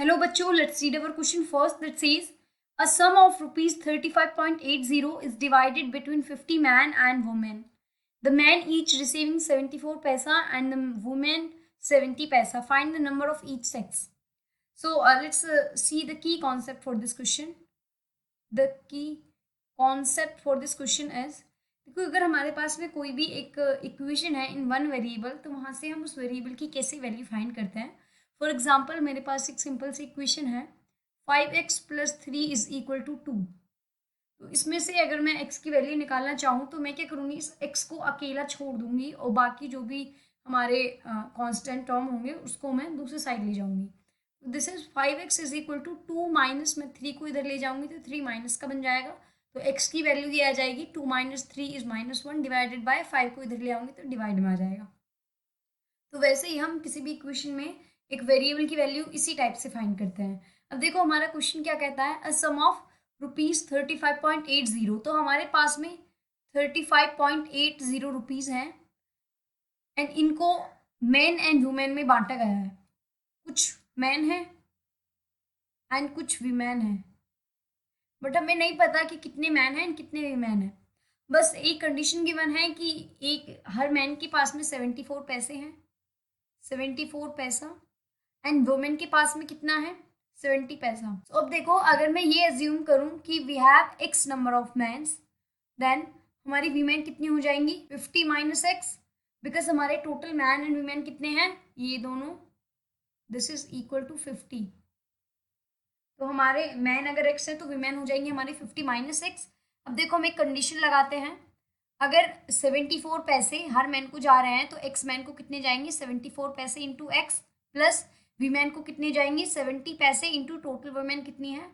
Hello बच्चों, let's read our question first. That says a sum of rupees 35.80 is divided between 50 man and women. The men each receiving 74 paisa and the women 70 paisa. Find the number of each sex. So let's see the key concept for this question. The key concept for this question is, देखो अगर हमारे पास में कोई भी एक equation है in one variable, तो वहाँ से हम उस वेरिएबल की कैसे वैल्यू फाइंड करते हैं. फॉर एग्जाम्पल मेरे पास एक सिंपल सी इक्वेशन है 5x + 3 = 2. तो इसमें से अगर मैं x की वैल्यू निकालना चाहूँ तो मैं क्या करूँगी, इस x को अकेला छोड़ दूंगी और बाकी जो भी हमारे कांस्टेंट टर्म होंगे उसको मैं दूसरी साइड ले जाऊंगी. दिस इज 5x = 2 माइनस मैं 3 को इधर ले जाऊंगी तो 3 माइनस का बन जाएगा. तो x की वैल्यू ये आ जाएगी 2 - 3 = -1 डिवाइडेड बाय 5 को इधर ले आऊंगी तो डिवाइड में आ जाएगा. तो वैसे ही हम किसी भी इक्वेशन में एक वेरिएबल की वैल्यू इसी टाइप से फाइंड करते हैं. अब देखो हमारा क्वेश्चन क्या कहता है, अ सम ऑफ रुपीज 35.80. तो हमारे पास में 35.80 रुपीज हैं एंड इनको मेन एंड वुमेन में बांटा गया है. कुछ मैन है एंड कुछ वीमेन है, बट हमें नहीं पता कि कितने मैन हैं एंड कितने वीमेन हैं. बस एक कंडीशन गिवन है कि एक हर मैन के पास में 74 पैसे हैं, 74 पैसा, एंड वुमेन के पास में कितना है, 70 पैसा. तो अब देखो अगर मैं ये अज्यूम करूं कि we have x number of mans, then हमारी वीमेन कितनी हो जाएंगी 50 - x, बिकॉज हमारे टोटल मैन एंड वीमेन कितने हैं ये दोनों, दिस इज इक्वल टू 50. तो हमारे मैन अगर x है तो वीमेन हो जाएंगे हमारे 50 - x. अब देखो हम एक कंडीशन लगाते हैं, अगर 74 पैसे हर मैन को जा रहे हैं तो एक्स मैन को कितने जाएंगे 74 पैसे इंटू एक्स, प्लस वीमेन को कितने जाएंगे 70 पैसे इंटू टोटल वुमेन कितनी है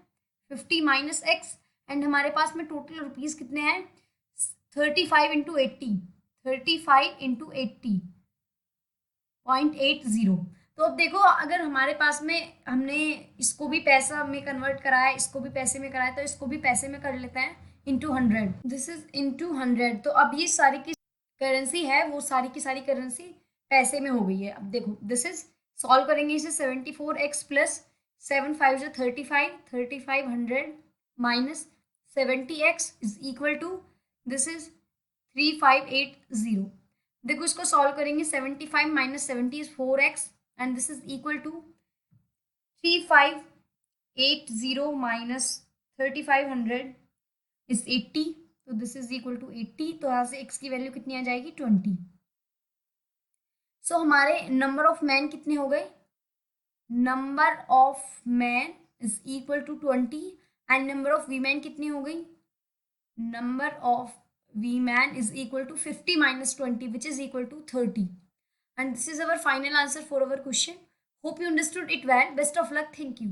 50 - x. एंड हमारे पास में टोटल रुपीज कितने हैं 35 इंटू 80, 35 इंटू 80.80. तो अब देखो अगर हमारे पास में हमने इसको भी पैसा में कन्वर्ट कराया, इसको भी पैसे में कराया, तो इसको भी पैसे में कर लेते हैं इंटू 100. This is into 100. तो अब ये सारी की करेंसी है वो सारी की सारी करेंसी पैसे में हो गई है. अब देखो दिस इज सॉल्व करेंगे इसे 74x प्लस 7 5 जो 35, 3500 minus 70x is equal to this is 3580. देखो इसको सॉल्व करेंगे 75 - 70 is 4x and this is equal to 3580 minus 3500 is 80. तो this is equal to 80. तो यहाँ से x की वैल्यू कितनी आ जाएगी 20. सो हमारे नंबर ऑफ मैन कितने हो गए, number of man is equal to 20 and number of women कितनी हो गई, number of women is equal to 50 - 20 which is equal to 30. And this is our final answer for our question. Hope you understood it well. Best of luck. Thank you.